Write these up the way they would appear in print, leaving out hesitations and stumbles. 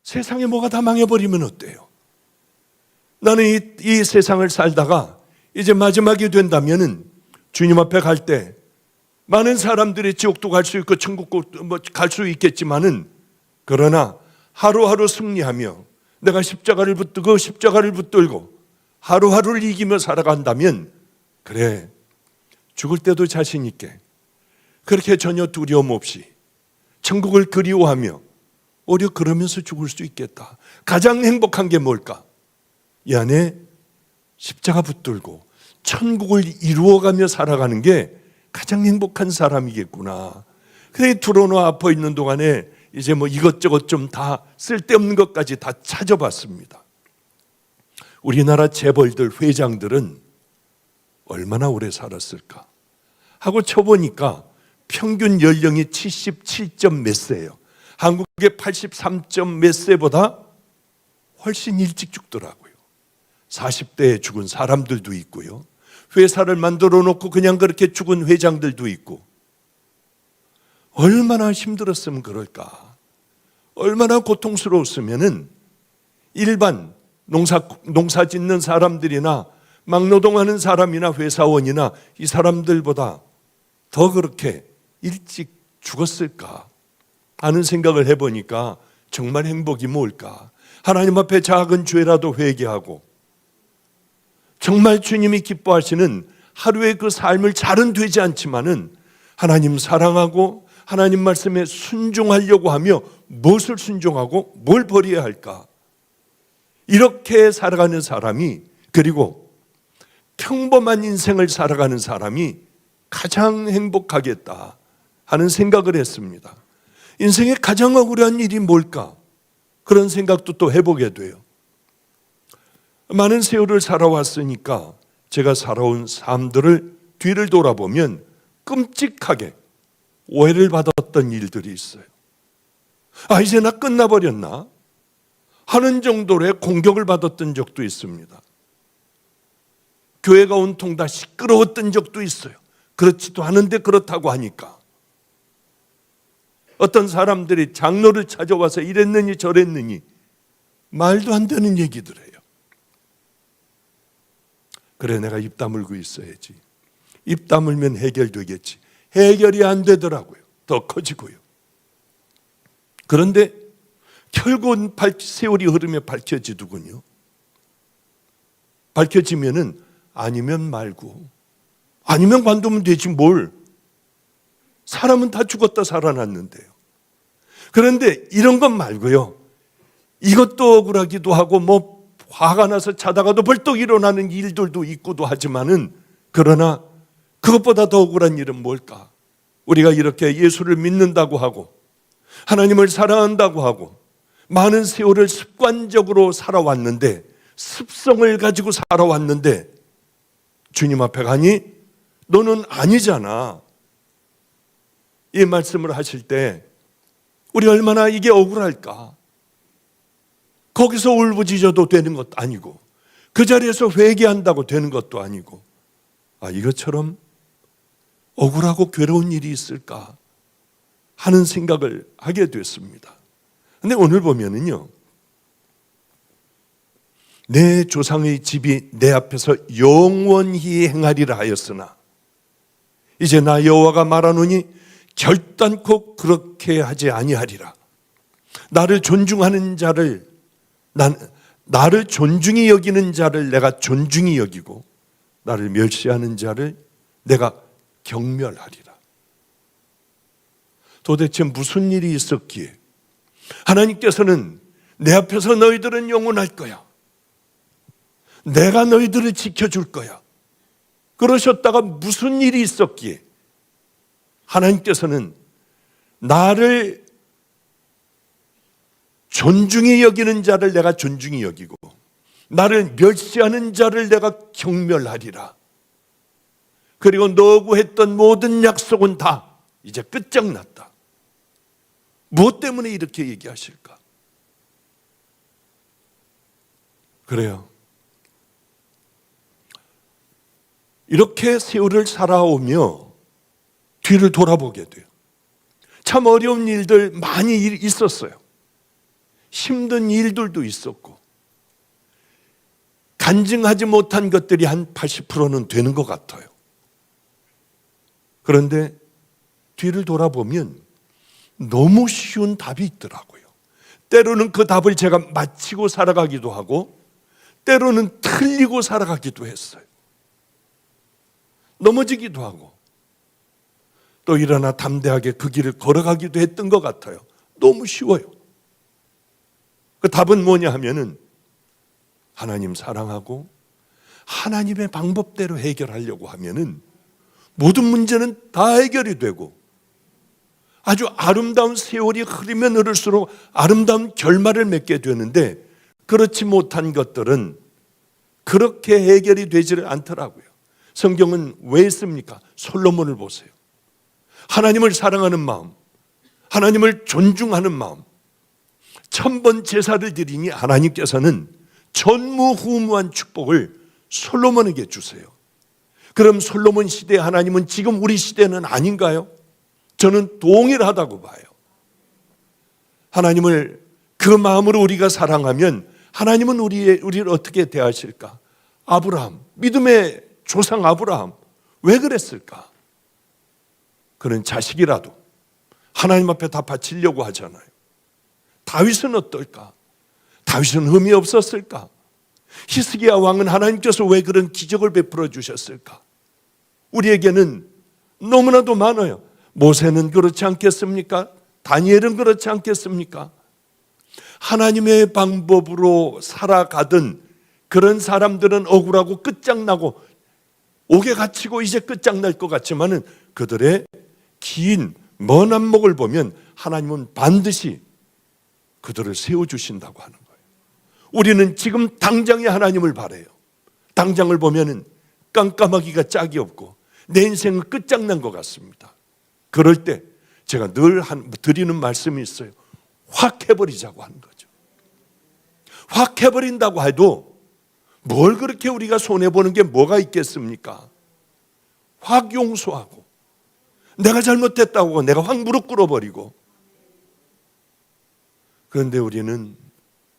세상에 뭐가 다 망해버리면 어때요? 나는 이 세상을 살다가 이제 마지막이 된다면은 주님 앞에 갈 때 많은 사람들이 지옥도 갈 수 있고 천국도 갈 수 있겠지만은, 그러나 하루하루 승리하며 내가 십자가를 붙들고 하루하루를 이기며 살아간다면, 그래, 죽을 때도 자신 있게 그렇게 전혀 두려움 없이 천국을 그리워하며 오히려 그러면서 죽을 수 있겠다. 가장 행복한 게 뭘까? 이 안에 십자가 붙들고 천국을 이루어가며 살아가는 게 가장 행복한 사람이겠구나. 그래, 두려워 아파 있는 동안에 이제 이것저것 좀 다 쓸데없는 것까지 다 찾아봤습니다. 우리나라 재벌들, 회장들은 얼마나 오래 살았을까 하고 쳐보니까 평균 연령이 77점 몇 세예요. 한국의 83점 몇 세보다 훨씬 일찍 죽더라고요. 40대에 죽은 사람들도 있고요, 회사를 만들어 놓고 그냥 그렇게 죽은 회장들도 있고. 얼마나 힘들었으면 그럴까? 얼마나 고통스러웠으면은 일반 농사 짓는 사람들이나 막노동하는 사람이나 회사원이나 이 사람들보다 더 그렇게 일찍 죽었을까 하는 생각을 해보니까 정말 행복이 뭘까? 하나님 앞에 작은 죄라도 회개하고 정말 주님이 기뻐하시는 하루의 그 삶을 잘은 되지 않지만은 하나님 사랑하고 하나님 말씀에 순종하려고 하며 무엇을 순종하고 뭘 버려야 할까? 이렇게 살아가는 사람이, 그리고 평범한 인생을 살아가는 사람이 가장 행복하겠다 하는 생각을 했습니다. 인생의 가장 억울한 일이 뭘까? 그런 생각도 또 해보게 돼요. 많은 세월을 살아왔으니까 제가 살아온 삶들을 뒤를 돌아보면 끔찍하게 오해를 받았던 일들이 있어요. 이제 나 끝나버렸나 하는 정도의 공격을 받았던 적도 있습니다. 교회가 온통 다 시끄러웠던 적도 있어요. 그렇지도 않은데 그렇다고 하니까. 어떤 사람들이 장로를 찾아와서 이랬느니 저랬느니 말도 안 되는 얘기들 해요. 그래, 내가 입 다물고 있어야지. 입 다물면 해결되겠지. 해결이 안 되더라고요. 더 커지고요. 그런데 결국은 세월이 흐르며 밝혀지더군요. 밝혀지면은 아니면 말고, 아니면 관두면 되지 뭘. 사람은 다 죽었다 살아났는데요. 그런데 이런 것 말고요, 이것도 억울하기도 하고 화가 나서 자다가도 벌떡 일어나는 일들도 있고도 하지만은, 그러나 그것보다 더 억울한 일은 뭘까? 우리가 이렇게 예수를 믿는다고 하고 하나님을 사랑한다고 하고 많은 세월을 습관적으로 살아왔는데, 습성을 가지고 살아왔는데 주님 앞에 가니 너는 아니잖아. 이 말씀을 하실 때 우리 얼마나 이게 억울할까? 거기서 울부짖어도 되는 것도 아니고 그 자리에서 회개한다고 되는 것도 아니고, 이것처럼 억울하고 괴로운 일이 있을까 하는 생각을 하게 됐습니다. 근데 오늘 보면은요, 내 조상의 집이 내 앞에서 영원히 행하리라 하였으나 이제 나 여호와가 말하노니 결단코 그렇게 하지 아니하리라. 나를 존중하는 자를, 나를 존중히 여기는 자를 내가 존중히 여기고 나를 멸시하는 자를 내가 경멸하리라. 도대체 무슨 일이 있었기에 하나님께서는 내 앞에서 너희들은 영원할 거야, 내가 너희들을 지켜줄 거야, 그러셨다가 무슨 일이 있었기에 하나님께서는 나를 존중히 여기는 자를 내가 존중히 여기고 나를 멸시하는 자를 내가 경멸하리라. 그리고 너고 했던 모든 약속은 다 이제 끝장났다. 무엇 때문에 이렇게 얘기하실까? 그래요. 이렇게 세월을 살아오며 뒤를 돌아보게 돼요. 참 어려운 일들 많이 있었어요. 힘든 일들도 있었고 간증하지 못한 것들이 한 80%는 되는 것 같아요. 그런데 뒤를 돌아보면 너무 쉬운 답이 있더라고요. 때로는 그 답을 제가 맞히고 살아가기도 하고 때로는 틀리고 살아가기도 했어요. 넘어지기도 하고 또 일어나 담대하게 그 길을 걸어가기도 했던 것 같아요. 너무 쉬워요. 그 답은 뭐냐 하면은 하나님 사랑하고 하나님의 방법대로 해결하려고 하면은 모든 문제는 다 해결이 되고 아주 아름다운 세월이 흐르면 흐를수록 아름다운 결말을 맺게 되는데 그렇지 못한 것들은 그렇게 해결이 되지를 않더라고요. 성경은 왜 했습니까? 솔로몬을 보세요. 하나님을 사랑하는 마음, 하나님을 존중하는 마음, 1000번 제사를 드리니 하나님께서는 전무후무한 축복을 솔로몬에게 주세요. 그럼 솔로몬 시대의 하나님은 지금 우리 시대는 아닌가요? 저는 동일하다고 봐요. 하나님을 그 마음으로 우리가 사랑하면 하나님은 우리를 어떻게 대하실까? 아브라함, 믿음의 조상 아브라함 왜 그랬을까? 그는 자식이라도 하나님 앞에 다 바치려고 하잖아요. 다윗은 어떨까? 다윗은 흠이 없었을까? 히스기야 왕은 하나님께서 왜 그런 기적을 베풀어 주셨을까? 우리에게는 너무나도 많아요. 모세는 그렇지 않겠습니까? 다니엘은 그렇지 않겠습니까? 하나님의 방법으로 살아가던 그런 사람들은 억울하고 끝장나고 옥에 갇히고 이제 끝장날 것 같지만은 그들의 긴 먼 안목을 보면 하나님은 반드시 그들을 세워주신다고 하는 거예요. 우리는 지금 당장에 하나님을 바라요. 당장을 보면은 깜깜하기가 짝이 없고 내 인생은 끝장난 것 같습니다. 그럴 때 제가 늘 드리는 말씀이 있어요. 확 해버리자고 하는 거죠. 확 해버린다고 해도 뭘 그렇게 우리가 손해보는 게 뭐가 있겠습니까? 확 용서하고 내가 잘못했다고 하고 내가 확 무릎 꿇어버리고. 그런데 우리는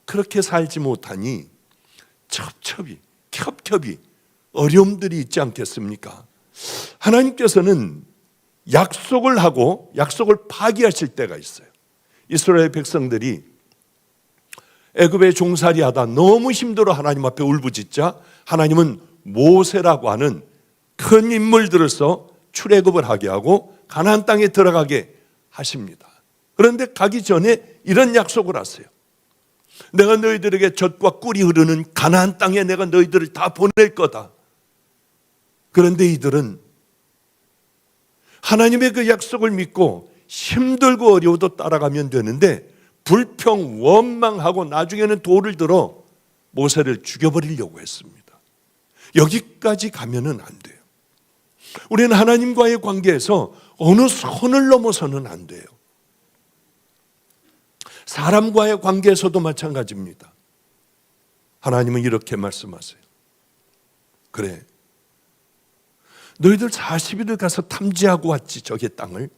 그렇게 살지 못하니 겹겹이 어려움들이 있지 않겠습니까? 하나님께서는 약속을 하고 약속을 파기하실 때가 있어요. 이스라엘 백성들이 애굽에 종살이하다 너무 힘들어 하나님 앞에 울부짖자 하나님은 모세라고 하는 큰 인물들로서 출애굽을 하게 하고 가나안 땅에 들어가게 하십니다. 그런데 가기 전에 이런 약속을 하세요. 내가 너희들에게 젖과 꿀이 흐르는 가나안 땅에 내가 너희들을 다 보낼 거다. 그런데 이들은 하나님의 그 약속을 믿고 힘들고 어려워도 따라가면 되는데 불평, 원망하고 나중에는 돌을 들어 모세를 죽여버리려고 했습니다. 여기까지 가면은 안 돼요. 우리는 하나님과의 관계에서 어느 선을 넘어서는 안 돼요. 사람과의 관계에서도 마찬가지입니다. 하나님은 이렇게 말씀하세요. 그래, 너희들 40일을 가서 탐지하고 왔지, 저게 땅을.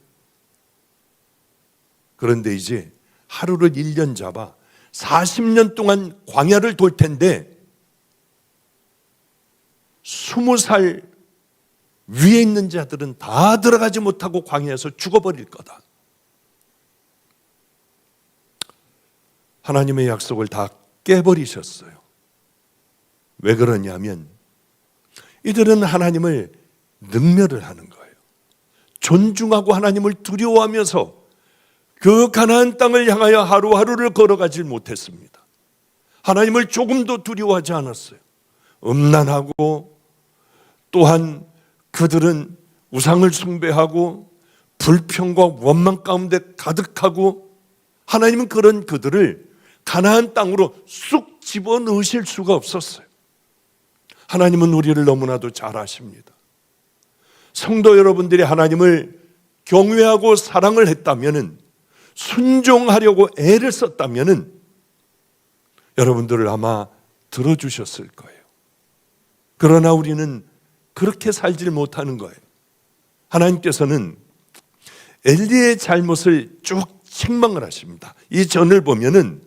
그런데 이제 하루를 1년 잡아 40년 동안 광야를 돌 텐데 20살 위에 있는 자들은 다 들어가지 못하고 광야에서 죽어버릴 거다. 하나님의 약속을 다 깨버리셨어요. 왜 그러냐면 이들은 하나님을 능멸을 하는 거예요. 존중하고 하나님을 두려워하면서 그 가나안 땅을 향하여 하루하루를 걸어가질 못했습니다. 하나님을 조금도 두려워하지 않았어요. 음란하고 또한 그들은 우상을 숭배하고 불평과 원망 가운데 가득하고 하나님은 그런 그들을 가나안 땅으로 쑥 집어넣으실 수가 없었어요. 하나님은 우리를 너무나도 잘 아십니다. 성도 여러분들이 하나님을 경외하고 사랑을 했다면, 순종하려고 애를 썼다면 여러분들을 아마 들어주셨을 거예요. 그러나 우리는 그렇게 살질 못하는 거예요. 하나님께서는 엘리의 잘못을 쭉 책망을 하십니다. 이 전을 보면은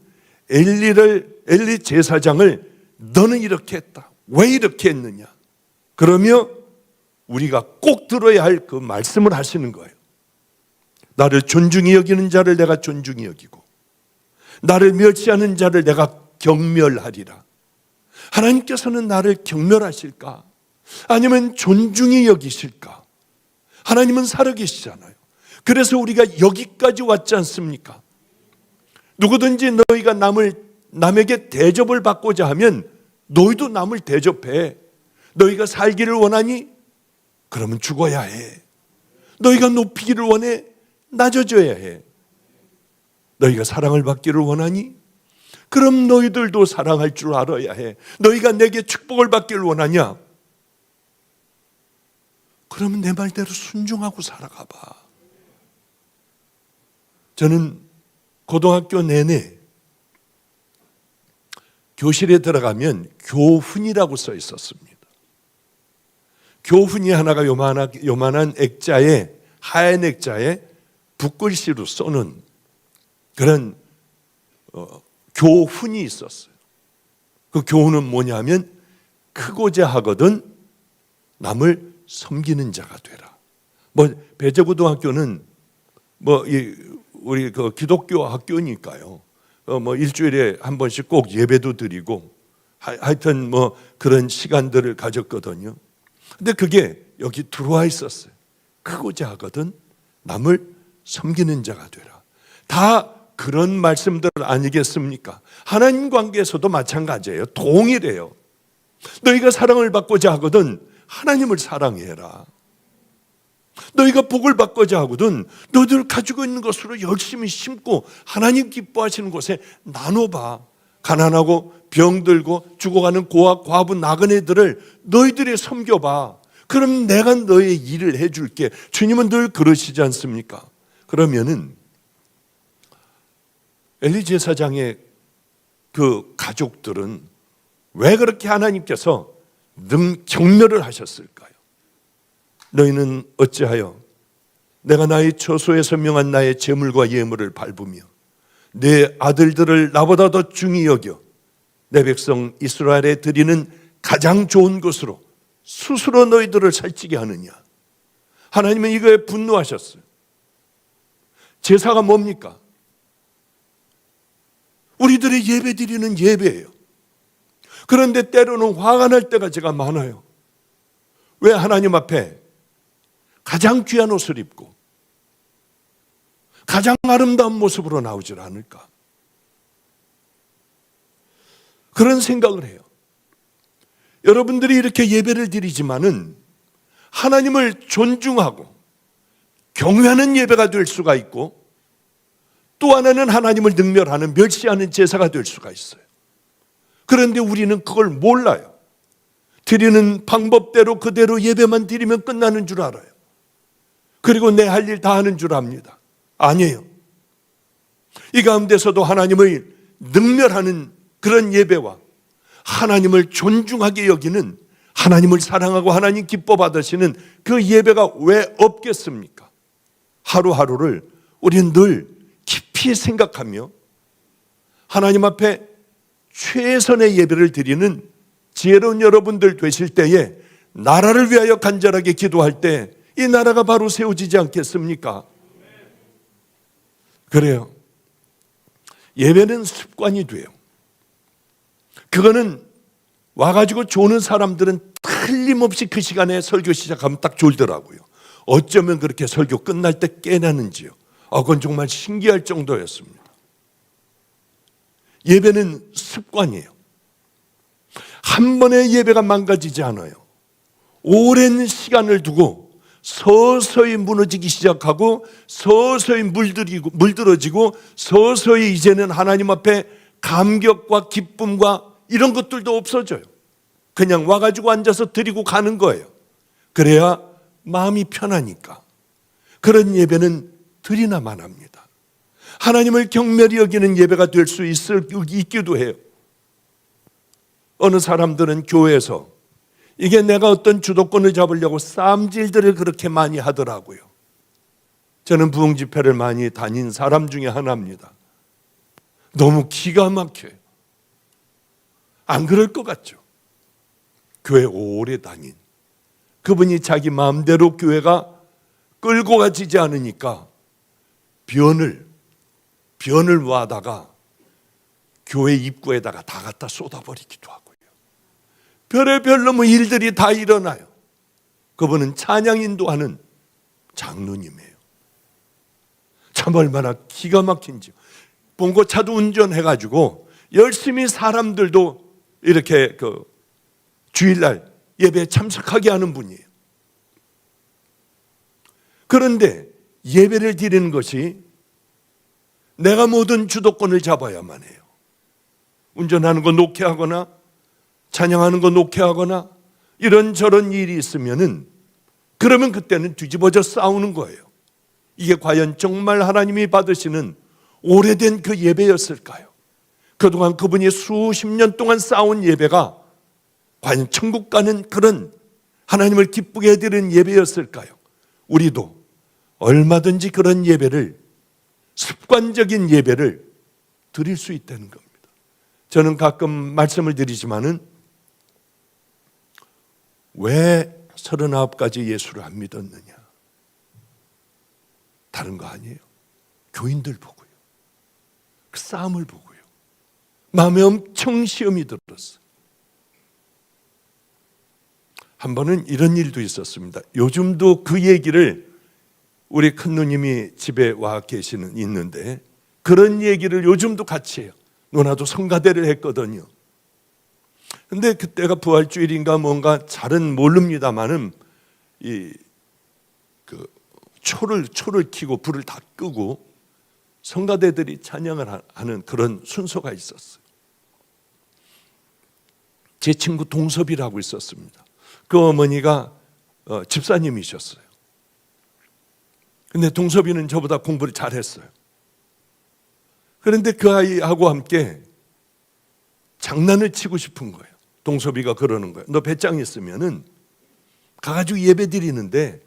엘리 제사장을 너는 이렇게 했다. 왜 이렇게 했느냐? 그러며 우리가 꼭 들어야 할 그 말씀을 하시는 거예요. 나를 존중히 여기는 자를 내가 존중히 여기고 나를 멸시하는 자를 내가 경멸하리라. 하나님께서는 나를 경멸하실까? 아니면 존중히 여기실까? 하나님은 살아계시잖아요. 그래서 우리가 여기까지 왔지 않습니까? 누구든지 너희가 남에게 대접을 받고자 하면 너희도 남을 대접해. 너희가 살기를 원하니? 그러면 죽어야 해. 너희가 높이기를 원해? 낮아져야 해. 너희가 사랑을 받기를 원하니? 그럼 너희들도 사랑할 줄 알아야 해. 너희가 내게 축복을 받기를 원하냐? 그러면 내 말대로 순종하고 살아가 봐. 저는 고등학교 내내 교실에 들어가면 교훈이라고 써 있었습니다. 교훈이 하나가 요만한 액자에, 하얀 액자에 붓글씨로 써는 그런 교훈이 있었어요. 그 교훈은 뭐냐면 크고자 하거든 남을 섬기는 자가 되라. 배재고등학교는 우리 그 기독교 학교니까요. 일주일에 한 번씩 꼭 예배도 드리고 하여튼 그런 시간들을 가졌거든요. 근데 그게 여기 들어와 있었어요. 크고자 하거든 남을 섬기는 자가 되라. 다 그런 말씀들 아니겠습니까? 하나님 관계에서도 마찬가지예요. 동일해요. 너희가 사랑을 받고자 하거든 하나님을 사랑해라. 너희가 복을 받고자 하거든 너희들 가지고 있는 것으로 열심히 심고 하나님 기뻐하시는 곳에 나눠봐. 가난하고 병들고 죽어가는 고아, 과부, 나그네들을 너희들이 섬겨봐. 그럼 내가 너의 일을 해줄게. 주님은 늘 그러시지 않습니까? 그러면은 엘리 제사장의 그 가족들은 왜 그렇게 하나님께서 경멸을 하셨을까요? 너희는 어찌하여 내가 나의 처소에서 명한 나의 제물과 예물을 밟으며 내 아들들을 나보다 더 중히 여겨 내 백성 이스라엘에 드리는 가장 좋은 것으로 스스로 너희들을 살찌게 하느냐? 하나님은 이거에 분노하셨어요. 제사가 뭡니까? 우리들의 예배 드리는 예배예요. 그런데 때로는 화가 날 때가 제가 많아요. 왜 하나님 앞에 가장 귀한 옷을 입고 가장 아름다운 모습으로 나오질 않을까? 그런 생각을 해요. 여러분들이 이렇게 예배를 드리지만은 하나님을 존중하고 경외하는 예배가 될 수가 있고 또 하나는 하나님을 능멸하는 멸시하는 제사가 될 수가 있어요. 그런데 우리는 그걸 몰라요. 드리는 방법대로 그대로 예배만 드리면 끝나는 줄 알아요. 그리고 내 할 일 다 하는 줄 압니다. 아니에요. 이 가운데서도 하나님을 능멸하는 그런 예배와 하나님을 존중하게 여기는 하나님을 사랑하고 하나님 기뻐 받으시는 그 예배가 왜 없겠습니까? 하루하루를 우리는 늘 깊이 생각하며 하나님 앞에 최선의 예배를 드리는 지혜로운 여러분들 되실 때에 나라를 위하여 간절하게 기도할 때 이 나라가 바로 세워지지 않겠습니까? 그래요. 예배는 습관이 돼요. 그거는 와가지고 조는 사람들은 틀림없이 그 시간에 설교 시작하면 딱 졸더라고요. 어쩌면 그렇게 설교 끝날 때 깨나는지요. 그건 정말 신기할 정도였습니다. 예배는 습관이에요. 한 번의 예배가 망가지지 않아요. 오랜 시간을 두고 서서히 무너지기 시작하고 서서히 물들어지고 서서히 이제는 하나님 앞에 감격과 기쁨과 이런 것들도 없어져요. 그냥 와가지고 앉아서 드리고 가는 거예요. 그래야 마음이 편하니까. 그런 예배는 드리나만 합니다. 하나님을 경멸히 여기는 예배가 될 수 있기도 해요. 어느 사람들은 교회에서 이게 내가 어떤 주도권을 잡으려고 쌈질들을 그렇게 많이 하더라고요. 저는 부흥 집회를 많이 다닌 사람 중에 하나입니다. 너무 기가 막혀요. 안 그럴 것 같죠? 교회 오래 다닌 그분이 자기 마음대로 교회가 끌고 가지지 않으니까 변을 와다가 교회 입구에다가 다 갖다 쏟아버리기도 하고요. 별의별 너무 일들이 다 일어나요. 그분은 찬양 인도하는 장로님이에요. 참 얼마나 기가 막힌지요. 봉고차도 운전해가지고 열심히 사람들도 이렇게 주일날 예배에 참석하게 하는 분이에요. 그런데 예배를 드리는 것이 내가 모든 주도권을 잡아야만 해요. 운전하는 거 놓게 하거나 찬양하는 거 놓게 하거나 이런저런 일이 있으면은 그러면 그때는 뒤집어져 싸우는 거예요. 이게 과연 정말 하나님이 받으시는 오래된 그 예배였을까요? 그동안 그분이 수십 년 동안 쌓아온 예배가 과연 천국 가는 그런 하나님을 기쁘게 해드리는 예배였을까요? 우리도 얼마든지 그런 예배를, 습관적인 예배를 드릴 수 있다는 겁니다. 저는 가끔 말씀을 드리지만은 왜 39가지 예수를 안 믿었느냐? 다른 거 아니에요. 교인들 보고요. 그 싸움을 보고요. 마음에 엄청 시험이 들었어요. 한 번은 이런 일도 있었습니다. 요즘도 그 얘기를 우리 큰 누님이 집에 와 있는데 그런 얘기를 요즘도 같이 해요. 누나도 성가대를 했거든요. 근데 그때가 부활주일인가 뭔가 잘은 모릅니다만은 초를 켜고 불을 다 끄고 성가대들이 찬양을 하는 그런 순서가 있었어요. 제 친구 동섭이라고 있었습니다. 그 어머니가 집사님이셨어요. 근데 동섭이는 저보다 공부를 잘했어요. 그런데 그 아이하고 함께 장난을 치고 싶은 거예요. 동섭이가 그러는 거예요. 너 배짱 있으면은 가가지고 예배 드리는데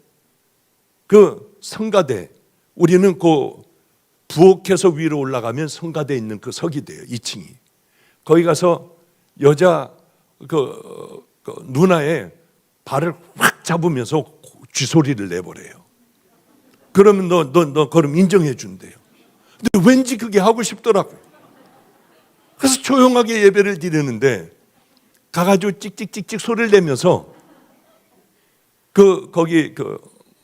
그 성가대, 우리는 그 부엌에서 위로 올라가면 성가대 있는 그 석이 돼요. 2층이. 거기 가서 여자 누나의 발을 확 잡으면서 쥐소리를 내버려요. 그러면 너 그럼 인정해 준대요. 근데 왠지 그게 하고 싶더라고요. 그래서 조용하게 예배를 드리는데 가가지고 찍찍찍찍 소리를 내면서 거기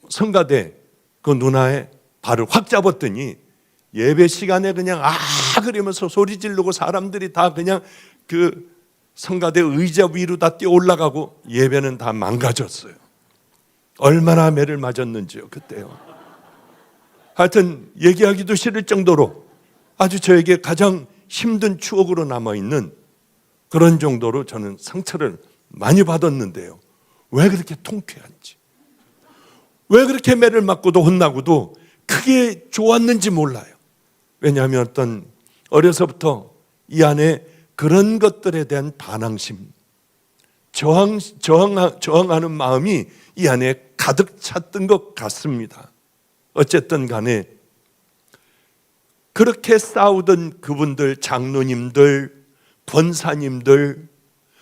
성가대 그 누나의 발을 확 잡았더니 예배 시간에 그냥 그러면서 소리 지르고 사람들이 다 그냥 그 성가대 의자 위로 다 뛰어 올라가고 예배는 다 망가졌어요. 얼마나 매를 맞았는지요 그때요. 하여튼 얘기하기도 싫을 정도로 아주 저에게 가장 힘든 추억으로 남아있는 그런 정도로 저는 상처를 많이 받았는데요. 왜 그렇게 통쾌한지, 왜 그렇게 매를 맞고도 혼나고도 그게 좋았는지 몰라요. 왜냐하면 어려서부터 이 안에 그런 것들에 대한 반항심, 저항하는 마음이 이 안에 가득 찼던 것 같습니다. 어쨌든 간에 그렇게 싸우던 그분들, 장로님들, 권사님들,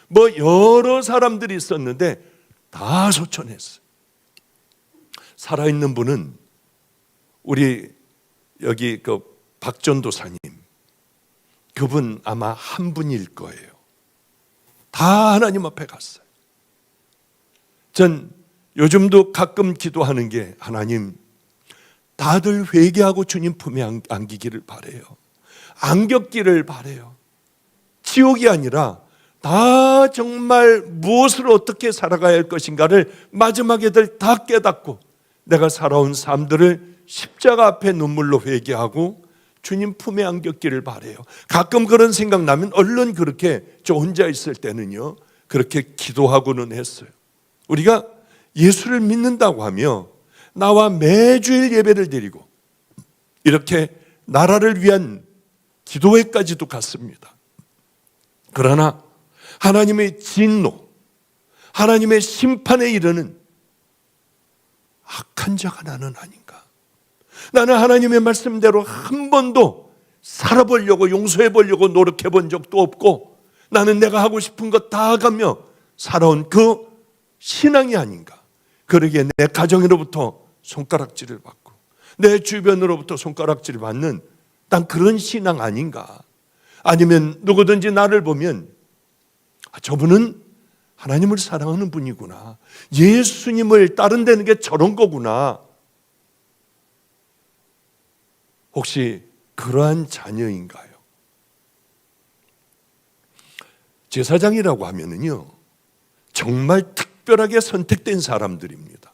뭐 여러 사람들이 있었는데 다 소천했어요. 살아있는 분은 우리 여기 박전도사님, 그분 아마 한 분일 거예요. 다 하나님 앞에 갔어요. 전 요즘도 가끔 기도하는 게 하나님, 다들 회개하고 주님 품에 안기기를 바래요. 안겼기를 바래요. 지옥이 아니라 다 정말 무엇을 어떻게 살아가야 할 것인가를 마지막에들 다 깨닫고 내가 살아온 삶들을 십자가 앞에 눈물로 회개하고 주님 품에 안겼기를 바래요. 가끔 그런 생각 나면 얼른 그렇게 저 혼자 있을 때는요 그렇게 기도하고는 했어요. 우리가 예수를 믿는다고 하며 나와 매주일 예배를 드리고 이렇게 나라를 위한 기도회까지도 갔습니다. 그러나 하나님의 진노, 하나님의 심판에 이르는 악한 자가 나는 아닌가? 나는 하나님의 말씀대로 한 번도 살아보려고 용서해 보려고 노력해 본 적도 없고 나는 내가 하고 싶은 것 다 하가며 살아온 그 신앙이 아닌가. 그러기에 내 가정으로부터 손가락질을 받고 내 주변으로부터 손가락질을 받는 난 그런 신앙 아닌가. 아니면 누구든지 나를 보면 저분은 하나님을 사랑하는 분이구나. 예수님을 따른다는 게 저런 거구나. 혹시 그러한 자녀인가요? 제사장이라고 하면은요, 정말 특별하게 선택된 사람들입니다.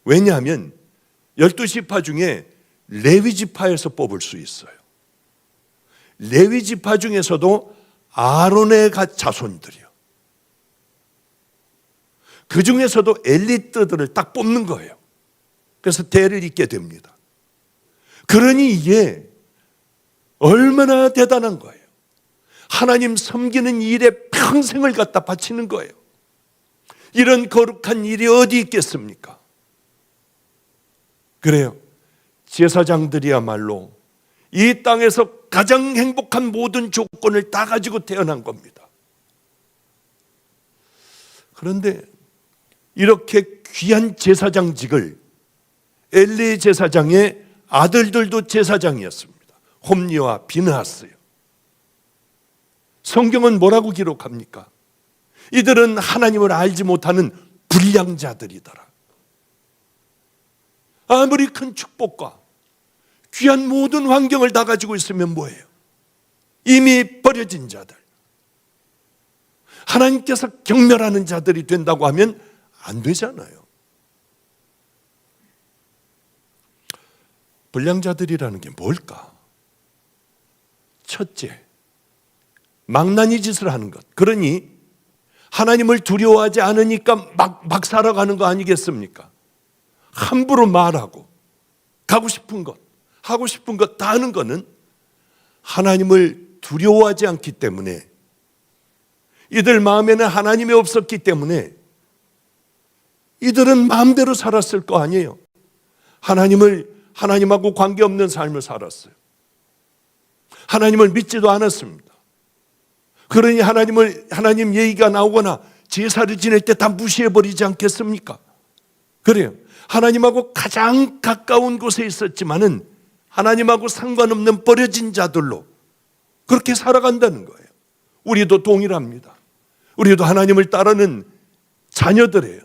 왜냐하면 12지파 중에 레위지파에서 뽑을 수 있어요. 레위지파 중에서도 아론의 자손들이요. 그 중에서도 엘리트들을 딱 뽑는 거예요. 그래서 대를 잇게 됩니다. 그러니 이게 얼마나 대단한 거예요. 하나님 섬기는 일에 평생을 갖다 바치는 거예요. 이런 거룩한 일이 어디 있겠습니까? 그래요. 제사장들이야말로 이 땅에서 가장 행복한 모든 조건을 다 가지고 태어난 겁니다. 그런데 이렇게 귀한 제사장직을 엘리 제사장의 아들들도 제사장이었습니다. 홈리와 비느하스요. 성경은 뭐라고 기록합니까? 이들은 하나님을 알지 못하는 불량자들이더라. 아무리 큰 축복과 귀한 모든 환경을 다 가지고 있으면 뭐예요? 이미 버려진 자들, 하나님께서 경멸하는 자들이 된다고 하면 안 되잖아요. 불량자들이라는 게 뭘까? 첫째, 망나니 짓을 하는 것. 그러니 하나님을 두려워하지 않으니까 막 살아가는 거 아니겠습니까? 함부로 말하고 가고 싶은 것, 하고 싶은 것 다 하는 것은 하나님을 두려워하지 않기 때문에, 이들 마음에는 하나님이 없었기 때문에 이들은 마음대로 살았을 거 아니에요. 하나님하고 관계없는 삶을 살았어요. 하나님을 믿지도 않았습니다. 그러니 하나님 얘기가 나오거나 제사를 지낼 때 다 무시해버리지 않겠습니까? 그래요. 하나님하고 가장 가까운 곳에 있었지만은 하나님하고 상관없는 버려진 자들로 그렇게 살아간다는 거예요. 우리도 동일합니다. 우리도 하나님을 따르는 자녀들이에요.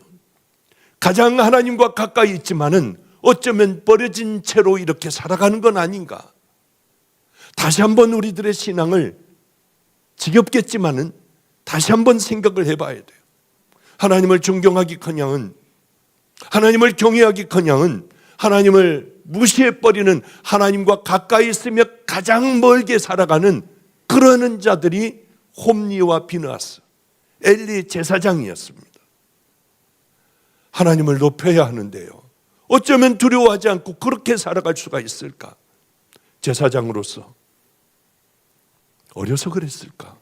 가장 하나님과 가까이 있지만은 어쩌면 버려진 채로 이렇게 살아가는 건 아닌가. 다시 한번 우리들의 신앙을, 지겹겠지만은 다시 한번 생각을 해봐야 돼요. 하나님을 존경하기커녕은, 하나님을 경외하기커녕은 하나님을 무시해버리는, 하나님과 가까이 있으며 가장 멀게 살아가는 그러는 자들이 홈리와 비느하스, 엘리 제사장이었습니다. 하나님을 높여야 하는데요, 어쩌면 두려워하지 않고 그렇게 살아갈 수가 있을까? 제사장으로서 어려서 그랬을까?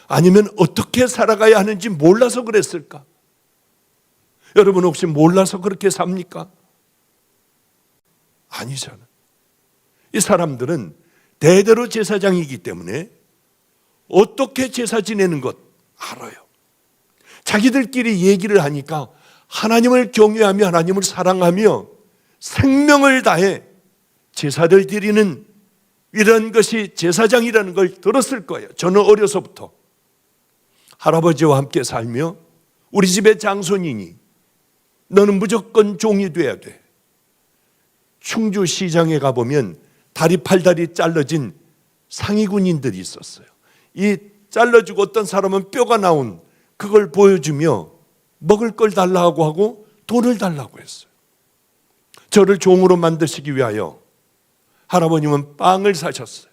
아니면 어떻게 살아가야 하는지 몰라서 그랬을까? 여러분 혹시 몰라서 그렇게 삽니까? 아니잖아요. 이 사람들은 대대로 제사장이기 때문에 어떻게 제사 지내는 것 알아요. 자기들끼리 얘기를 하니까 하나님을 경외하며 하나님을 사랑하며 생명을 다해 제사를 드리는 이런 것이 제사장이라는 걸 들었을 거예요. 저는 어려서부터 할아버지와 함께 살며 우리 집의 장손이니 너는 무조건 종이 돼야 돼. 충주시장에 가보면 다리 팔다리 잘라진 상위군인들이 있었어요. 이 잘라주고 어떤 사람은 뼈가 나온 그걸 보여주며 먹을 걸 달라고 하고 돈을 달라고 했어요. 저를 종으로 만드시기 위하여 할아버님은 빵을 사셨어요.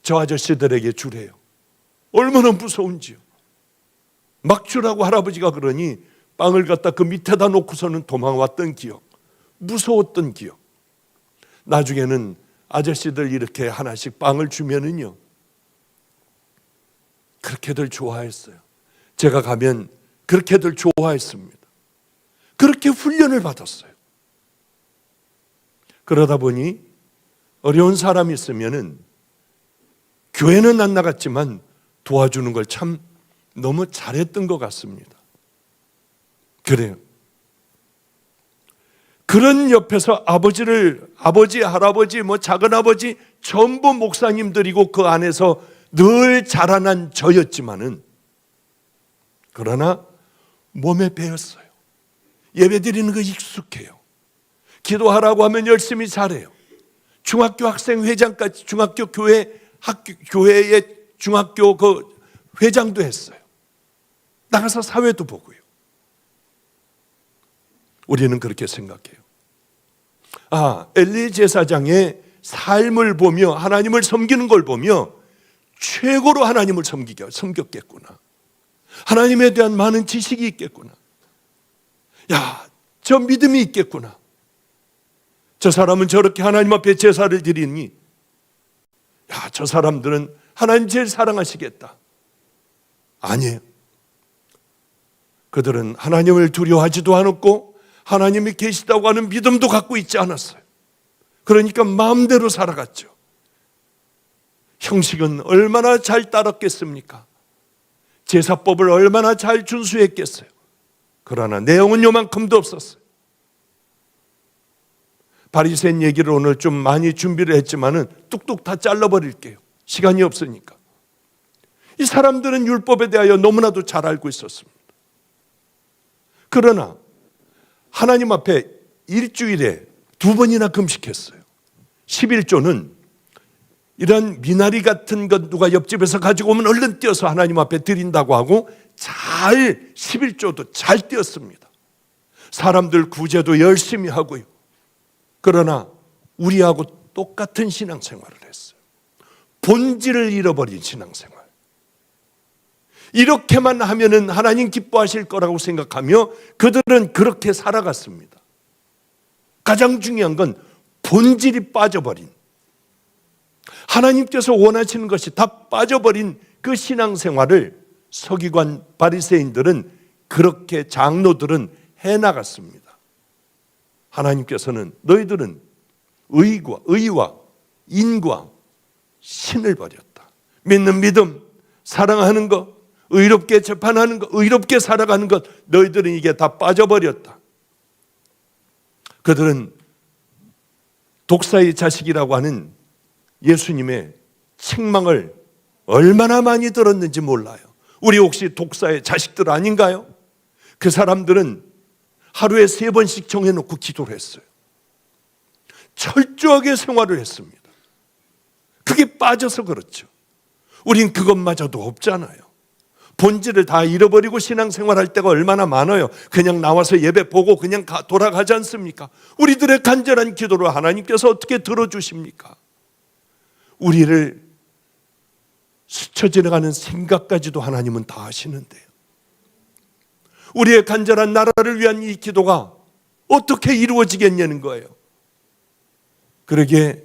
저 아저씨들에게 주래요. 얼마나 무서운지요. 막 주라고 할아버지가 그러니 빵을 갖다 그 밑에다 놓고서는 도망왔던 기억, 무서웠던 기억. 나중에는 아저씨들 이렇게 하나씩 빵을 주면은요, 그렇게들 좋아했어요. 제가 가면 그렇게들 좋아했습니다. 그렇게 훈련을 받았어요. 그러다 보니 어려운 사람이 있으면은 교회는 안 나갔지만 도와주는 걸 참 너무 잘했던 것 같습니다. 그래요. 그런 옆에서 아버지, 할아버지, 작은아버지 전부 목사님들이고 그 안에서 늘 자라난 저였지만은 그러나 몸에 배었어요. 예배 드리는 거 익숙해요. 기도하라고 하면 열심히 잘해요. 중학교 학생회장까지 중학교 교회의 중학교 그 회장도 했어요. 나가서 사회도 보고요. 우리는 그렇게 생각해요. 엘리 제사장의 삶을 보며 하나님을 섬기는 걸 보며 최고로 하나님을 섬겼겠구나. 하나님에 대한 많은 지식이 있겠구나. 저 믿음이 있겠구나. 저 사람은 저렇게 하나님 앞에 제사를 드리니 저 사람들은 하나님 제일 사랑하시겠다. 아니에요. 그들은 하나님을 두려워하지도 않았고 하나님이 계시다고 하는 믿음도 갖고 있지 않았어요. 그러니까 마음대로 살아갔죠. 형식은 얼마나 잘 따랐겠습니까? 제사법을 얼마나 잘 준수했겠어요. 그러나 내용은 요만큼도 없었어요. 바리새인 얘기를 오늘 좀 많이 준비를 했지만은 뚝뚝 다 잘라버릴게요. 시간이 없으니까. 이 사람들은 율법에 대하여 너무나도 잘 알고 있었습니다. 그러나 하나님 앞에 일주일에 2번이나 금식했어요. 11조는 이런 미나리 같은 것 누가 옆집에서 가지고 오면 얼른 띄어서 하나님 앞에 드린다고 하고 잘 11조도 잘 띄었습니다. 사람들 구제도 열심히 하고요. 그러나 우리하고 똑같은 신앙생활을 했어요. 본질을 잃어버린 신앙생활. 이렇게만 하면은 하나님 기뻐하실 거라고 생각하며 그들은 그렇게 살아갔습니다. 가장 중요한 건 본질이 빠져버린, 하나님께서 원하시는 것이 다 빠져버린 그 신앙생활을 서기관 바리새인들은 그렇게 장로들은 해나갔습니다. 하나님께서는 너희들은 의와 인과 신을 버렸다. 믿는 믿음, 사랑하는 것, 의롭게 재판하는 것, 의롭게 살아가는 것, 너희들은 이게 다 빠져버렸다. 그들은 독사의 자식이라고 하는 예수님의 책망을 얼마나 많이 들었는지 몰라요. 우리 혹시 독사의 자식들 아닌가요? 그 사람들은 하루에 3번씩 정해놓고 기도를 했어요. 철저하게 생활을 했습니다. 그게 빠져서 그렇죠. 우린 그것마저도 없잖아요. 본질을 다 잃어버리고 신앙생활할 때가 얼마나 많아요. 그냥 나와서 예배 보고 그냥 돌아가지 않습니까? 우리들의 간절한 기도를 하나님께서 어떻게 들어주십니까? 우리를 스쳐 지나가는 생각까지도 하나님은 다 아시는데요. 우리의 간절한 나라를 위한 이 기도가 어떻게 이루어지겠냐는 거예요. 그러기에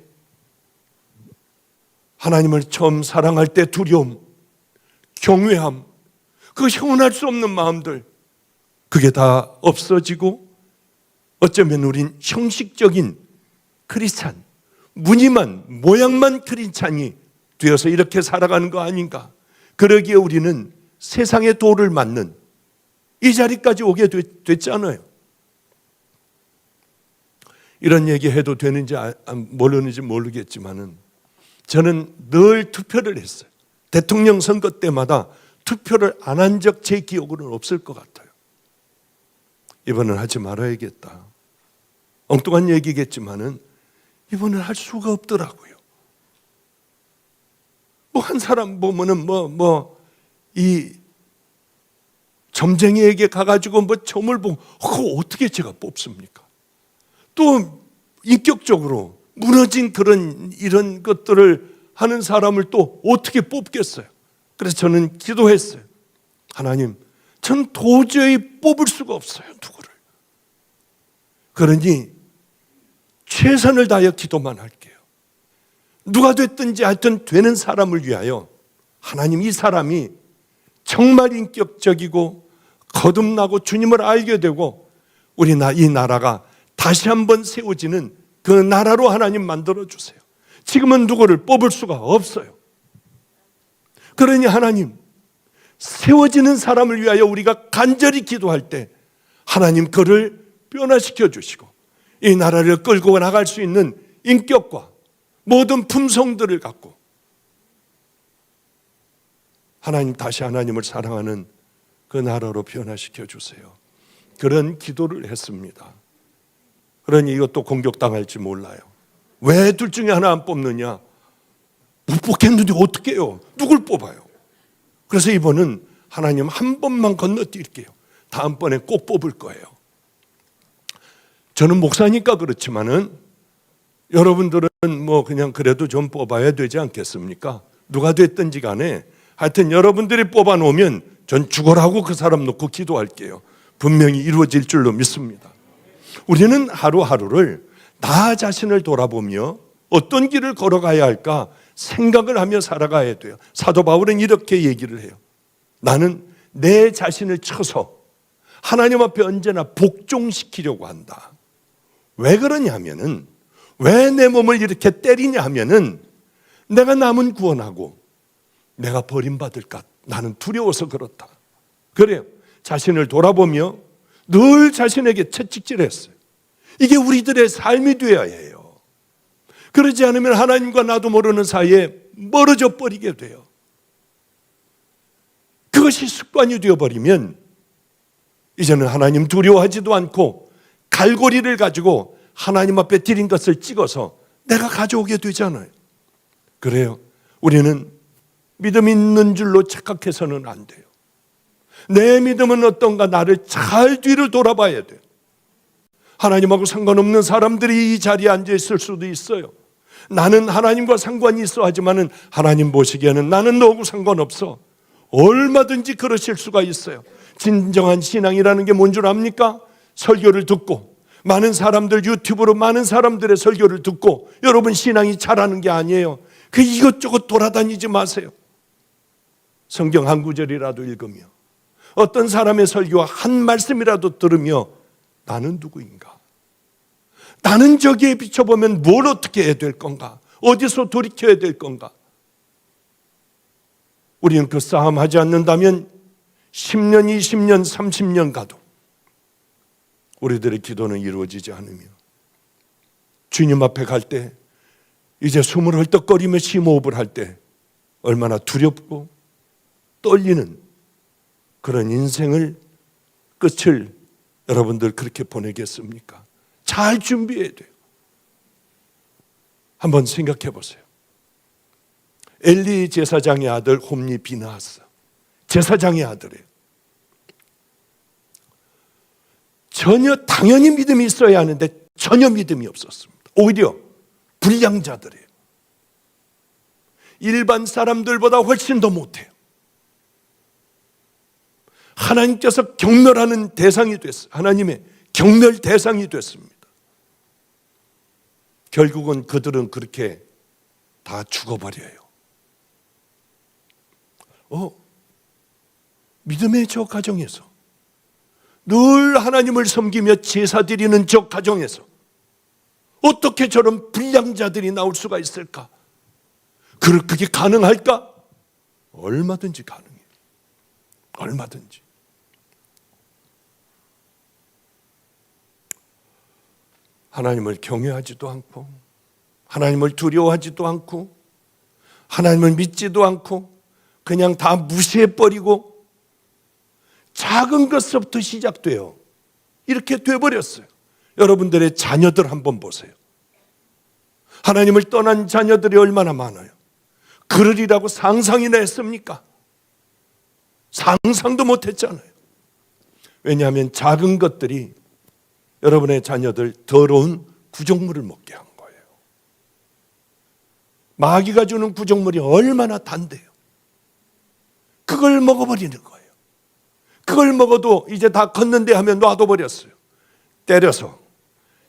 하나님을 처음 사랑할 때 두려움, 경외함, 그 형언할 수 없는 마음들, 그게 다 없어지고 어쩌면 우린 형식적인 크리스찬, 무늬만 모양만 크리스찬이 되어서 이렇게 살아가는 거 아닌가. 그러기에 우리는 세상의 도를 맞는 이 자리까지 오게 됐잖아요. 이런 얘기 해도 되는지 모르는지 모르겠지만은 저는 늘 투표를 했어요. 대통령 선거 때마다 투표를 안 한 적 제 기억으로는 없을 것 같아요. 이번은 하지 말아야겠다. 엉뚱한 얘기겠지만은 이번은 할 수가 없더라고요. 한 사람 보면은 이 점쟁이에게 가가지고 점을 보고 그거 어떻게 제가 뽑습니까? 또 인격적으로 무너진 이런 것들을 하는 사람을 또 어떻게 뽑겠어요? 그래서 저는 기도했어요. 하나님, 전 도저히 뽑을 수가 없어요, 누구를. 그러니 최선을 다하여 기도만 할게요. 누가 됐든지 하여튼 되는 사람을 위하여 하나님, 이 사람이 정말 인격적이고 거듭나고 주님을 알게 되고 이 나라가 다시 한번 세워지는 그 나라로 하나님 만들어 주세요. 지금은 누구를 뽑을 수가 없어요. 그러니 하나님, 세워지는 사람을 위하여 우리가 간절히 기도할 때 하나님 그를 변화시켜 주시고 이 나라를 끌고 나갈 수 있는 인격과 모든 품성들을 갖고 하나님, 다시 하나님을 사랑하는 그 나라로 변화시켜 주세요. 그런 기도를 했습니다. 그러니 이것도 공격당할지 몰라요. 왜 둘 중에 하나 안 뽑느냐? 못 뽑겠는데 어떻게 해요? 누굴 뽑아요? 그래서 이번은 하나님 한 번만 건너뛸게요. 다음번에 꼭 뽑을 거예요. 저는 목사니까 그렇지만은 여러분들은 뭐 그냥 그래도 좀 뽑아야 되지 않겠습니까? 누가 됐든지 간에 하여튼 여러분들이 뽑아놓으면 전 죽어라고 그 사람 놓고 기도할게요. 분명히 이루어질 줄로 믿습니다. 우리는 하루하루를 나 자신을 돌아보며 어떤 길을 걸어가야 할까 생각을 하며 살아가야 돼요. 사도 바울은 이렇게 얘기를 해요. 나는 내 자신을 쳐서 하나님 앞에 언제나 복종시키려고 한다. 왜 그러냐면은, 왜 내 몸을 이렇게 때리냐 하면은 내가 남은 구원하고 내가 버림받을까 나는 두려워서 그렇다. 그래요. 자신을 돌아보며 늘 자신에게 채찍질했어요. 이게 우리들의 삶이 되어야 해요. 그러지 않으면 하나님과 나도 모르는 사이에 멀어져 버리게 돼요. 그것이 습관이 되어버리면 이제는 하나님 두려워하지도 않고 갈고리를 가지고 하나님 앞에 드린 것을 찍어서 내가 가져오게 되잖아요. 그래요. 우리는 믿음 있는 줄로 착각해서는 안 돼요. 내 믿음은 어떤가 나를 잘 뒤를 돌아봐야 돼요. 하나님하고 상관없는 사람들이 이 자리에 앉아 있을 수도 있어요. 나는 하나님과 상관이 있어 하지만은 하나님 보시기에는 나는 너하고 상관없어. 얼마든지 그러실 수가 있어요. 진정한 신앙이라는 게 뭔 줄 압니까? 설교를 듣고 많은 사람들 유튜브로 많은 사람들의 설교를 듣고 여러분 신앙이 자라는 게 아니에요. 그 이것저것 돌아다니지 마세요. 성경 한 구절이라도 읽으며 어떤 사람의 설교와 한 말씀이라도 들으며 나는 누구인가? 나는 저기에 비춰보면 뭘 어떻게 해야 될 건가? 어디서 돌이켜야 될 건가? 우리는 그 싸움 하지 않는다면 10년, 20년, 30년 가도 우리들의 기도는 이루어지지 않으며 주님 앞에 갈 때 이제 숨을 헐떡거리며 심호흡을 할 때 얼마나 두렵고 떨리는 그런 인생을 끝을 여러분들 그렇게 보내겠습니까? 잘 준비해야 돼요. 한번 생각해 보세요. 엘리 제사장의 아들 홈리 비나하스, 제사장의 아들이에요. 전혀 당연히 믿음이 있어야 하는데 전혀 믿음이 없었습니다. 오히려 불량자들이에요. 일반 사람들보다 훨씬 더 못해요. 하나님께서 경멸하는 대상이 됐어요. 하나님의 경멸 대상이 됐습니다. 결국은 그들은 그렇게 다 죽어버려요. 믿음의 저 가정에서 늘 하나님을 섬기며 제사 드리는 저 가정에서 어떻게 저런 불량자들이 나올 수가 있을까? 그게 가능할까? 얼마든지 가능해요. 얼마든지. 하나님을 경외하지도 않고 하나님을 두려워하지도 않고 하나님을 믿지도 않고 그냥 다 무시해버리고 작은 것부터 시작돼요. 이렇게 돼버렸어요. 여러분들의 자녀들 한번 보세요. 하나님을 떠난 자녀들이 얼마나 많아요. 그러리라고 상상이나 했습니까? 상상도 못했잖아요. 왜냐하면 작은 것들이 여러분의 자녀들 더러운 구정물을 먹게 한 거예요. 마귀가 주는 구정물이 얼마나 단데요. 그걸 먹어버리는 거예요. 그걸 먹어도 이제 다 컸는데 하면 놔둬버렸어요. 때려서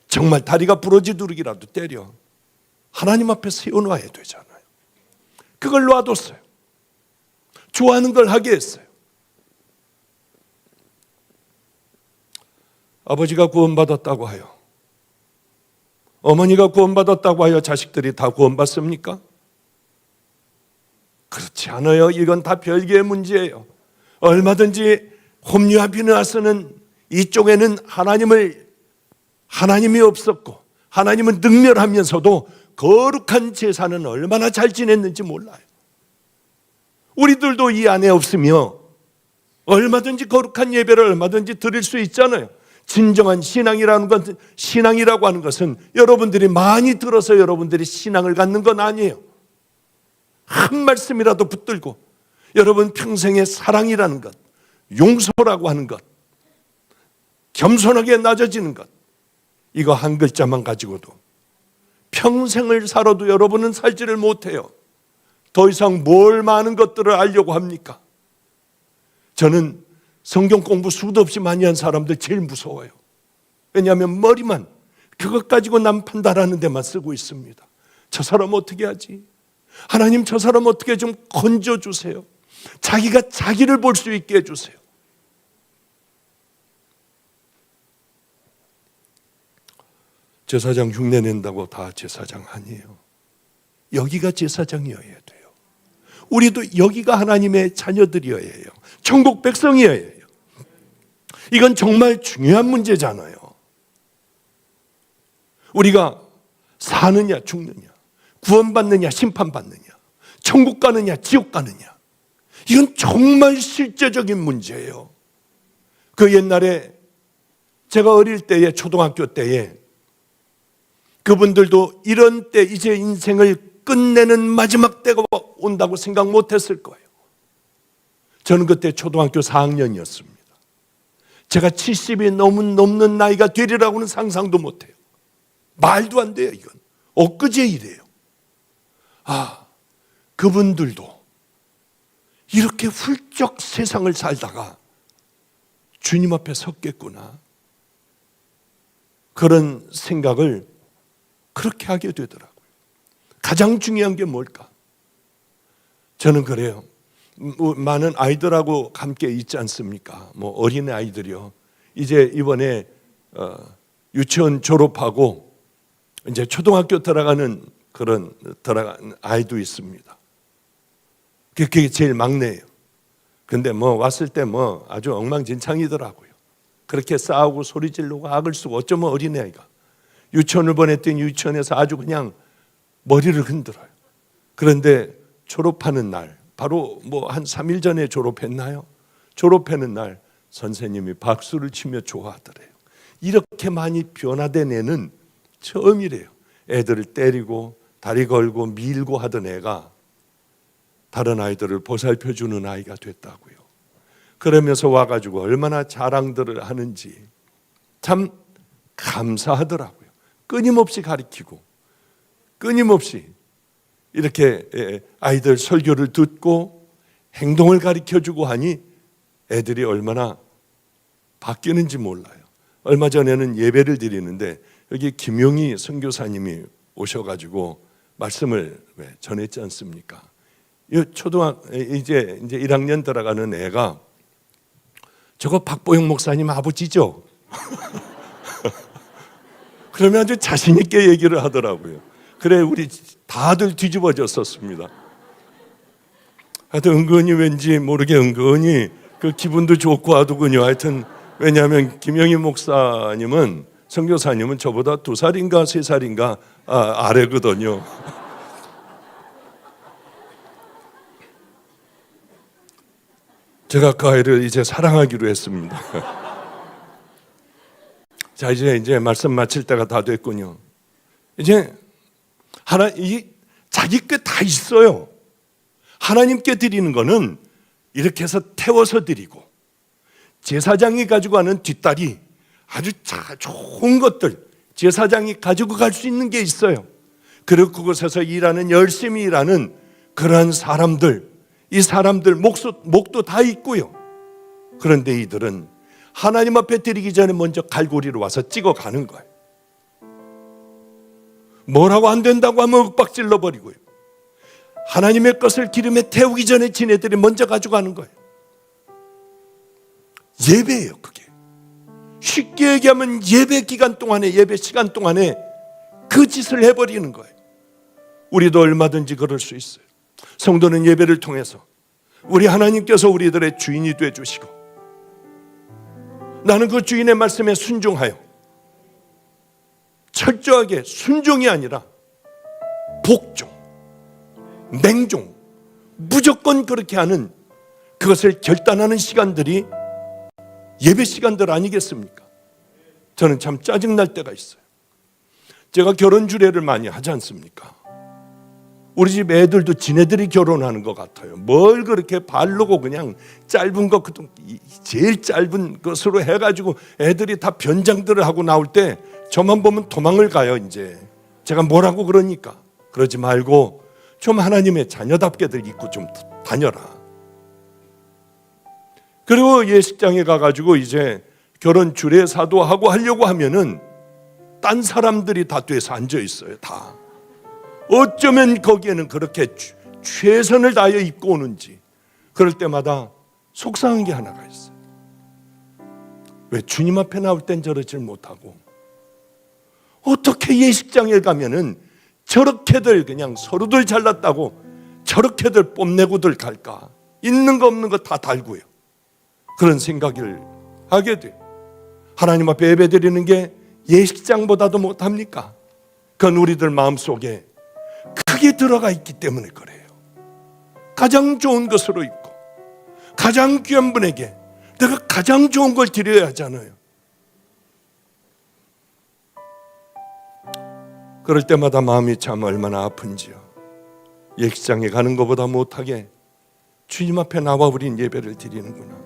정말 다리가 부러지도록이라도 때려 하나님 앞에 세워놔야 되잖아요. 그걸 놔뒀어요. 좋아하는 걸 하게 했어요. 아버지가 구원받았다고 하여 어머니가 구원받았다고 하여 자식들이 다 구원받습니까? 그렇지 않아요. 이건 다 별개의 문제예요. 얼마든지 홈리와 비느하스는 이쪽에는 하나님이 없었고 하나님은 능멸하면서도 거룩한 제사는 얼마나 잘 지냈는지 몰라요. 우리들도 이 안에 없으며 얼마든지 거룩한 예배를 얼마든지 드릴 수 있잖아요. 진정한 신앙이라고 하는 것은 여러분들이 많이 들어서 여러분들이 신앙을 갖는 건 아니에요. 한 말씀이라도 붙들고 여러분 평생의 사랑이라는 것, 용서라고 하는 것, 겸손하게 낮아지는 것, 이거 한 글자만 가지고도 평생을 살아도 여러분은 살지를 못해요. 더 이상 뭘 많은 것들을 알려고 합니까? 저는 성경 공부 수도 없이 많이 한 사람들 제일 무서워요. 왜냐하면 머리만 그것 가지고 남 판단하는 데만 쓰고 있습니다. 저 사람 어떻게 하지? 하나님 저 사람 어떻게 좀 건져주세요. 자기가 자기를 볼 수 있게 해주세요. 제사장 흉내 낸다고 다 제사장 아니에요. 여기가 제사장이어야 돼요. 우리도 여기가 하나님의 자녀들이어야 해요. 천국 백성이어야 해요. 이건 정말 중요한 문제잖아요. 우리가 사느냐 죽느냐, 구원받느냐 심판받느냐, 천국 가느냐 지옥 가느냐, 이건 정말 실제적인 문제예요. 그 옛날에 제가 어릴 때에 초등학교 때에 그분들도 이런 때 이제 인생을 끝내는 마지막 때가 온다고 생각 못했을 거예요. 저는 그때 초등학교 4학년이었습니다. 제가 70이 넘는 나이가 되리라고는 상상도 못해요. 말도 안 돼요. 이건 엊그제 일이에요. 그분들도 이렇게 훌쩍 세상을 살다가 주님 앞에 섰겠구나, 그런 생각을 그렇게 하게 되더라고요. 가장 중요한 게 뭘까? 저는 그래요. 많은 아이들하고 함께 있지 않습니까? 어린애 아이들이요. 이제 이번에 유치원 졸업하고 이제 초등학교 들어가는 아이도 있습니다. 그게 제일 막내예요. 근데 왔을 때 아주 엉망진창이더라고요. 그렇게 싸우고 소리 지르고 악을 쓰고, 어쩌면 어린애아이가 유치원을 보냈더니 유치원에서 아주 그냥 머리를 흔들어요. 그런데 졸업하는 날, 바로 한 3일 전에 졸업했나요? 졸업하는 날 선생님이 박수를 치며 좋아하더래요. 이렇게 많이 변화된 애는 처음이래요. 애들을 때리고 다리 걸고 밀고 하던 애가 다른 아이들을 보살펴주는 아이가 됐다고요. 그러면서 와가지고 얼마나 자랑들을 하는지 참 감사하더라고요. 끊임없이 가르치고 끊임없이 이렇게 아이들 설교를 듣고 행동을 가르쳐주고 하니 애들이 얼마나 바뀌는지 몰라요. 얼마 전에는 예배를 드리는데 여기 김용희 선교사님이 오셔가지고 말씀을 전했지 않습니까? 이제 1학년 들어가는 애가 저거 박보영 목사님 아버지죠? 그러면 아주 자신 있게 얘기를 하더라고요. 그래, 우리 다들 뒤집어졌었습니다. 하여튼 은근히 왠지 모르게 은근히 그 기분도 좋고 하더군요. 하여튼 왜냐하면 김영희 목사님은, 선교사님은 저보다 2살인가 3살인가 아래거든요. 제가 그 아이를 이제 사랑하기로 했습니다. 자, 이제 말씀 마칠 때가 다 됐군요. 이제 자기 게 다 있어요. 하나님께 드리는 거는 이렇게 해서 태워서 드리고, 제사장이 가지고 가는 뒷다리, 아주 좋은 것들 제사장이 가지고 갈 수 있는 게 있어요. 그리고 그곳에서 열심히 일하는 그런 사람들, 이 사람들 목도 다 있고요. 그런데 이들은 하나님 앞에 드리기 전에 먼저 갈고리로 와서 찍어가는 거예요. 뭐라고 안 된다고 하면 윽박질러 버리고요. 하나님의 것을 기름에 태우기 전에 지네들이 먼저 가져가는 거예요. 예배예요, 그게. 쉽게 얘기하면 예배 기간 동안에, 예배 시간 동안에 그 짓을 해버리는 거예요. 우리도 얼마든지 그럴 수 있어요. 성도는 예배를 통해서 우리 하나님께서 우리들의 주인이 되어주시고, 나는 그 주인의 말씀에 순종하여 철저하게 순종이 아니라 복종, 맹종, 무조건 그렇게 하는, 그것을 결단하는 시간들이 예배 시간들 아니겠습니까? 저는 참 짜증날 때가 있어요. 제가 결혼 주례를 많이 하지 않습니까? 우리 집 애들도 지네들이 결혼하는 것 같아요. 뭘 그렇게 바르고 그냥 짧은 거, 제일 짧은 것으로 해가지고 애들이 다 변장들을 하고 나올 때 저만 보면 도망을 가요. 이제 제가 뭐라고 그러니까. 그러지 말고 좀 하나님의 자녀답게들 입고 좀 다녀라. 그리고 예식장에 가가지고 이제 결혼 주례사도 하고 하려고 하면은 딴 사람들이 다 뒤에서 앉아 있어요. 다. 어쩌면 거기에는 그렇게 최선을 다하여 입고 오는지. 그럴 때마다 속상한 게 하나가 있어요. 왜 주님 앞에 나올 땐 저러질 못하고, 어떻게 예식장에 가면은 저렇게들 그냥 서로들 잘났다고 저렇게들 뽐내고들 갈까? 있는 거 없는 거 다 달고요. 그런 생각을 하게 돼요. 하나님 앞에 예배드리는 게 예식장보다도 못합니까? 그건 우리들 마음속에 크게 들어가 있기 때문에 그래요. 가장 좋은 것으로 입고 가장 귀한 분에게 내가 가장 좋은 걸 드려야 하잖아요. 그럴 때마다 마음이 참 얼마나 아픈지요. 예식장에 가는 것보다 못하게 주님 앞에 나와버린 예배를 드리는구나.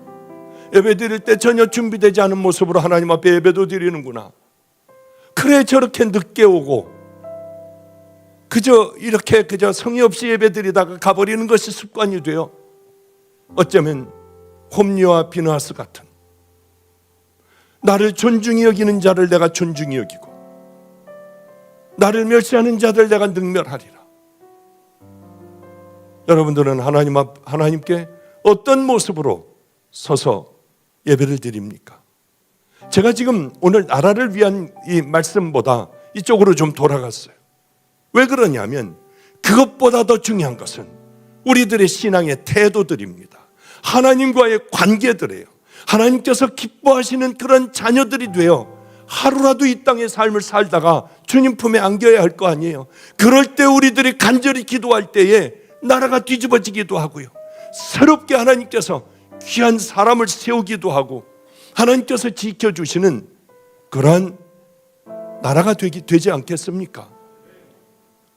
예배 드릴 때 전혀 준비되지 않은 모습으로 하나님 앞에 예배도 드리는구나. 그래 저렇게 늦게 오고 그저 성의 없이 예배 드리다가 가버리는 것이 습관이 되어 어쩌면 홈리와 비느하스 같은, 나를 존중히 여기는 자를 내가 존중히 여기고 나를 멸시하는 자들 내가 능멸하리라. 여러분들은 하나님께 어떤 모습으로 서서 예배를 드립니까? 제가 지금 오늘 나라를 위한 이 말씀보다 이쪽으로 좀 돌아갔어요. 왜 그러냐면 그것보다 더 중요한 것은 우리들의 신앙의 태도들입니다. 하나님과의 관계들이에요. 하나님께서 기뻐하시는 그런 자녀들이 되어 하루라도 이 땅의 삶을 살다가 주님 품에 안겨야 할 거 아니에요. 그럴 때 우리들이 간절히 기도할 때에 나라가 뒤집어지기도 하고요, 새롭게 하나님께서 귀한 사람을 세우기도 하고 하나님께서 지켜주시는 그러한 나라가 되지 않겠습니까?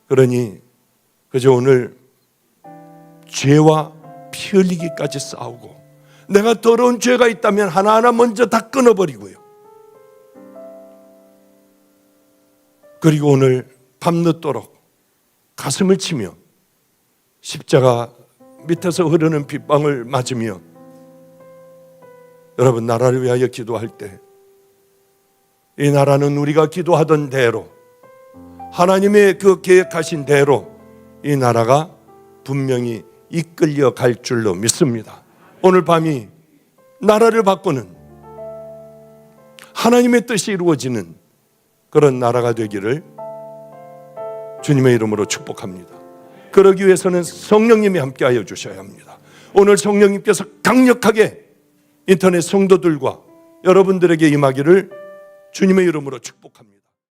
그러니 그저 오늘 죄와 피 흘리기까지 싸우고, 내가 더러운 죄가 있다면 하나하나 먼저 다 끊어버리고요, 그리고 오늘 밤늦도록 가슴을 치며 십자가 밑에서 흐르는 빗방울 맞으며 여러분 나라를 위하여 기도할 때, 이 나라는 우리가 기도하던 대로 하나님의 그 계획하신 대로 이 나라가 분명히 이끌려 갈 줄로 믿습니다. 오늘 밤이 나라를 바꾸는 하나님의 뜻이 이루어지는 그런 나라가 되기를 주님의 이름으로 축복합니다. 그러기 위해서는 성령님이 함께하여 주셔야 합니다. 오늘 성령님께서 강력하게 인터넷 성도들과 여러분들에게 임하기를 주님의 이름으로 축복합니다.